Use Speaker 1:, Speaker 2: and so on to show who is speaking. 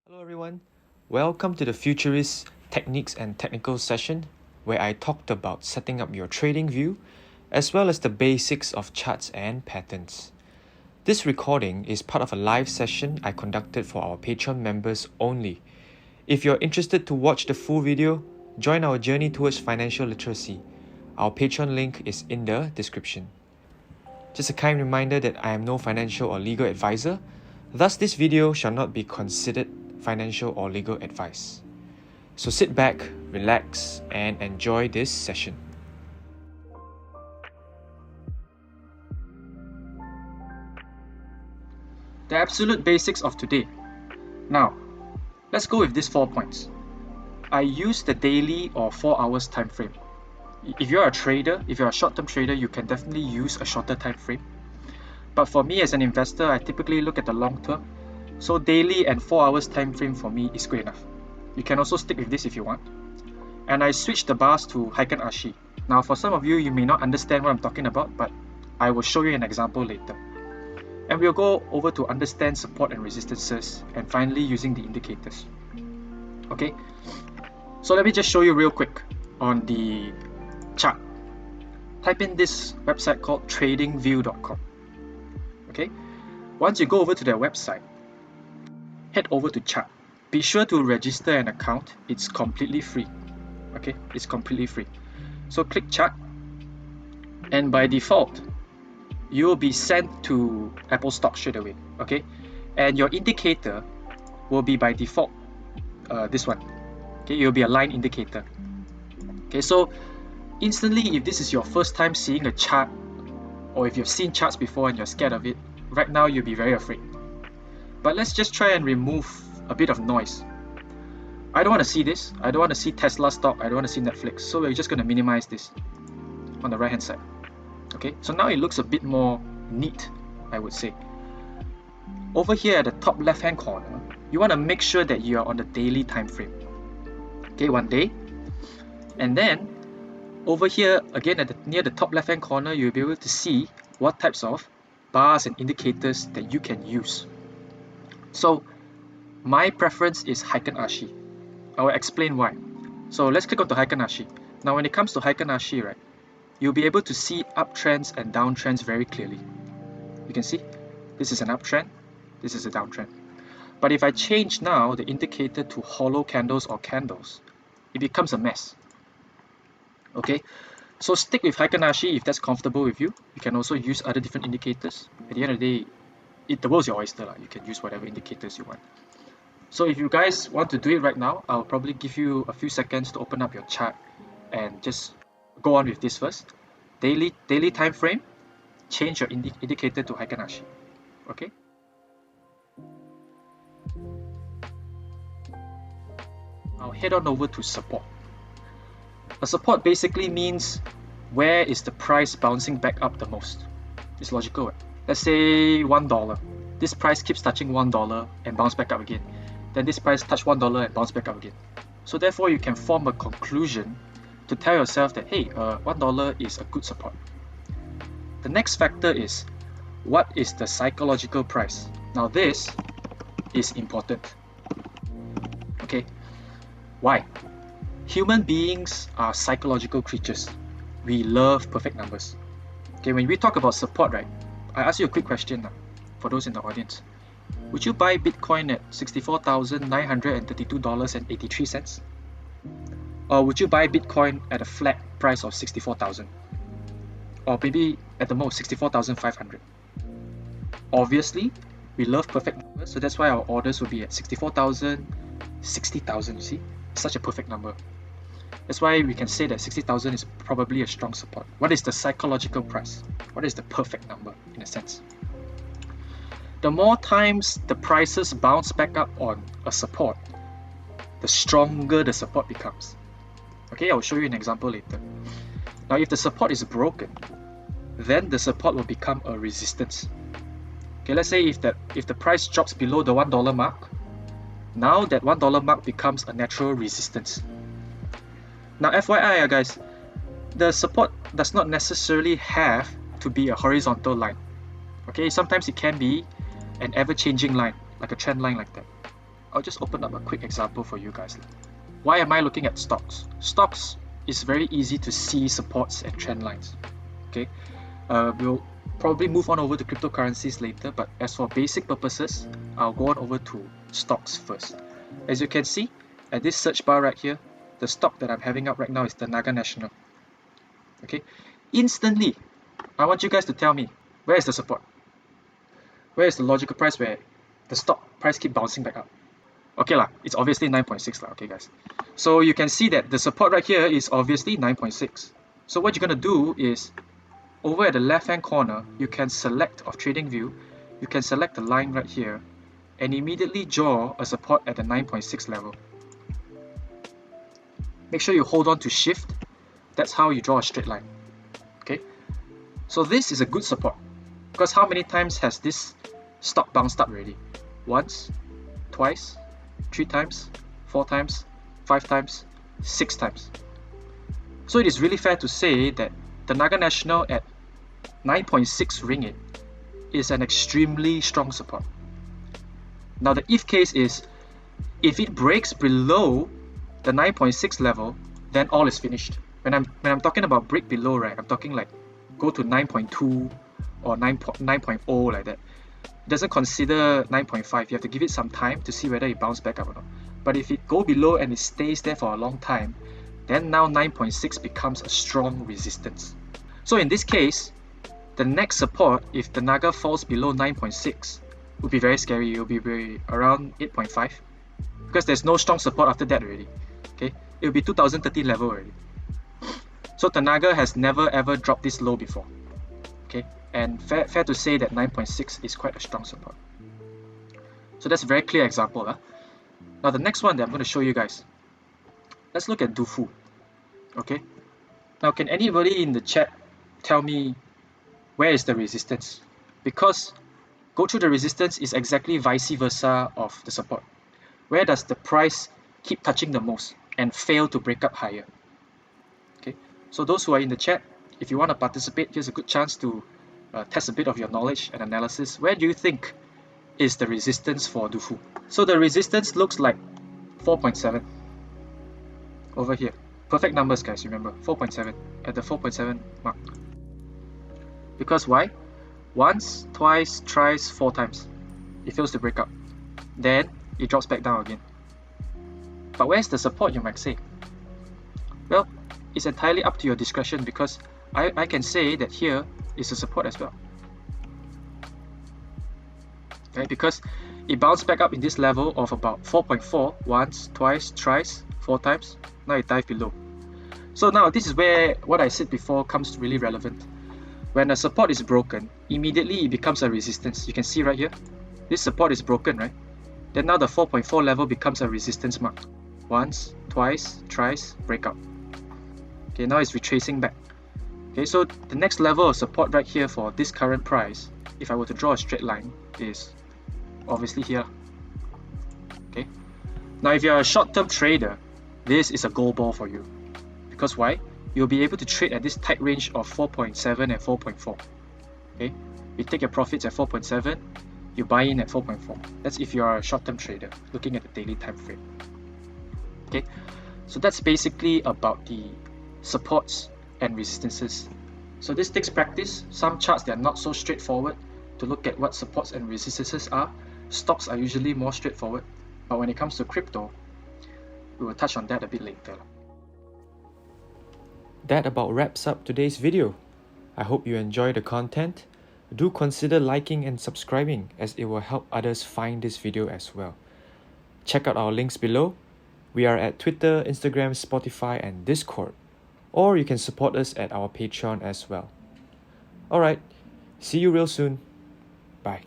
Speaker 1: Hello everyone, welcome to the Futurist Techniques and Technical session where I talked about setting up your trading view as well as the basics of charts and patterns. This recording is part of a live session I conducted for our Patreon members only. If you're interested to watch the full video, join our journey towards financial literacy. Our Patreon link is in the description. Just a kind reminder that I am no financial or legal advisor, thus this video shall not be considered financial or legal advice. So sit back, relax, and enjoy this session.
Speaker 2: The absolute basics of today. Now, let's go with these 4 points. I use the daily or 4 hours time frame. If you're a trader, if you're a short-term trader, you can definitely use a shorter time frame. But for me as an investor, I typically look at the long term. So daily and 4 hours time frame for me is good enough. You can also stick with this if you want. And I switched the bars to Heikin Ashi. Now for some of you, you may not understand what I'm talking about, but I will show you an example later. And we'll go over to understand support and resistances, and finally using the indicators. Okay, so let me just show you real quick on the chart. Type in this website called TradingView.com. Okay, once you go over to their website, head over to chart. Be sure to register an account. It's completely free. Okay, it's completely free. So click chart, and by default, you will be sent to Apple stock straight away. Okay, and your indicator will be by default this one. Okay, it will be a line indicator. Okay, so instantly, if this is your first time seeing a chart, or if you've seen charts before and you're scared of it, right now you'll be very afraid. But let's just try and remove a bit of noise. I don't want to see this. I don't want to see Tesla stock. I don't want to see Netflix. So we're just going to minimize this on the right hand side. Okay, so now it looks a bit more neat, I would say. Over here at the top left hand corner, you want to make sure that you are on the daily time frame. Okay, 1 day. And then over here again at near the top left hand corner, you'll be able to see what types of bars and indicators that you can use. So my preference is Heikin Ashi. I will explain why. So let's click on to Heikin Ashi. Now when it comes to Heikin Ashi, right, you'll be able to see uptrends and downtrends very clearly. You can see this is an uptrend, this is a downtrend. But if I change now the indicator to hollow candles or candles, it becomes a mess. Okay, so stick with Heikin Ashi if that's comfortable with you. You can also use other different indicators. At the end of the day, the world's your oyster. You can use whatever indicators you want. So if you guys want to do it right now, I'll probably give you a few seconds to open up your chart and just go on with this first. Daily time frame, change your indicator to Heikin Ashi. Okay. I'll head on over to support. A support basically means where is the price bouncing back up the most. It's logical, right? Let's say $1. This price keeps touching $1 and bounce back up again. Then this price touch $1 and bounce back up again. So therefore you can form a conclusion to tell yourself that hey, $1 is a good support. The next factor is what is the psychological price. Now this is important. Okay, why? Human beings are psychological creatures. We love perfect numbers. Okay, when we talk about support, right, I ask you a quick question now for those in the audience. Would you buy Bitcoin at $64,932.83? Or would you buy Bitcoin at a flat price of 64,000? Or maybe at the most 64,500? Obviously, we love perfect numbers, so that's why our orders will be at 64,000, 60,000, you see? Such a perfect number. That's why we can say that 60,000 is probably a strong support. What is the psychological price? What is the perfect number in a sense? The more times the prices bounce back up on a support, the stronger the support becomes. Okay, I'll show you an example later. Now if the support is broken, then the support will become a resistance. Okay, let's say if the price drops below the $1 mark, now that $1 mark becomes a natural resistance. Now FYI guys, the support does not necessarily have to be a horizontal line. Okay, sometimes it can be an ever-changing line, like a trend line like that. I'll just open up a quick example for you guys. Why am I looking at stocks? Stocks is very easy to see supports and trend lines. Okay, we'll probably move on over to cryptocurrencies later, but as for basic purposes, I'll go on over to stocks first. As you can see, at this search bar right here, the stock that I'm having up right now is the Naga National. Okay, instantly, I want you guys to tell me, where is the support? Where is the logical price where the stock price keep bouncing back up? Okay lah, it's obviously 9.6 lah, okay guys. So you can see that the support right here is obviously 9.6. So what you're gonna do is, over at the left hand corner, you can select of TradingView, you can select the line right here, and immediately draw a support at the 9.6 level. Make sure you hold on to shift, that's how you draw a straight line. Okay, so this is a good support, because how many times has this stock bounced up already? Once, twice, 3 times, 4 times, 5 times, 6 times. So it is really fair to say that the Naga National at 9.6 ringgit is an extremely strong support. Now the if case is, if it breaks below the 9.6 level, then all is finished. When I'm talking about break below, right, I'm talking like go to 9.2 or 9.0 like that. It doesn't consider 9.5. You have to give it some time to see whether it bounces back up or not. But if it go below and it stays there for a long time, then now 9.6 becomes a strong resistance. So in this case, the next support, if the Naga falls below 9.6, would be very scary. It will be around 8.5, because there's no strong support after that already. Okay, it will be 2013 level already. So the Naga has never ever dropped this low before. Okay, and fair to say that 9.6 is quite a strong support. So that's a very clear example. Now the next one that I'm going to show you guys, let's look at DUFU. Okay, now can anybody in the chat tell me where is the resistance? Because go through the resistance is exactly vice versa of the support. Where does the price keep touching the most and fail to break up higher? Okay, so those who are in the chat, if you want to participate, here's a good chance to test a bit of your knowledge and analysis. Where do you think is the resistance for DUFU? So the resistance looks like 4.7 over here. Perfect numbers, guys, remember, 4.7 at the 4.7 mark. Because why? Once, twice, thrice, 4 times. It fails to break up. Then it drops back down again. But where's the support, you might say? Well, it's entirely up to your discretion, because I can say that here is a support as well. Okay, because it bounced back up in this level of about 4.4 once, twice, thrice, 4 times. Now it dived below. So now this is where what I said before comes really relevant. When a support is broken, immediately it becomes a resistance. You can see right here, this support is broken, right? Then now the 4.4 level becomes a resistance mark. Once, twice, thrice, breakout. Okay, now it's retracing back. Okay, so the next level of support right here for this current price, if I were to draw a straight line, is obviously here. Okay, now if you're a short-term trader, this is a gold ball for you. Because why? You'll be able to trade at this tight range of 4.7 and 4.4. Okay, you take your profits at 4.7, you buy in at 4.4. That's if you're a short-term trader looking at the daily time frame. Okay, so that's basically about the supports and resistances. So this takes practice. Some charts that are not so straightforward to look at what supports and resistances are. Stocks are usually more straightforward, but when it comes to crypto, we will touch on that a bit later.
Speaker 1: That about wraps up today's video. I hope you enjoy the content. Do consider liking and subscribing, as it will help others find this video as well. Check out our links below. We are at Twitter, Instagram, Spotify, and Discord. Or you can support us at our Patreon as well. Alright, see you real soon. Bye.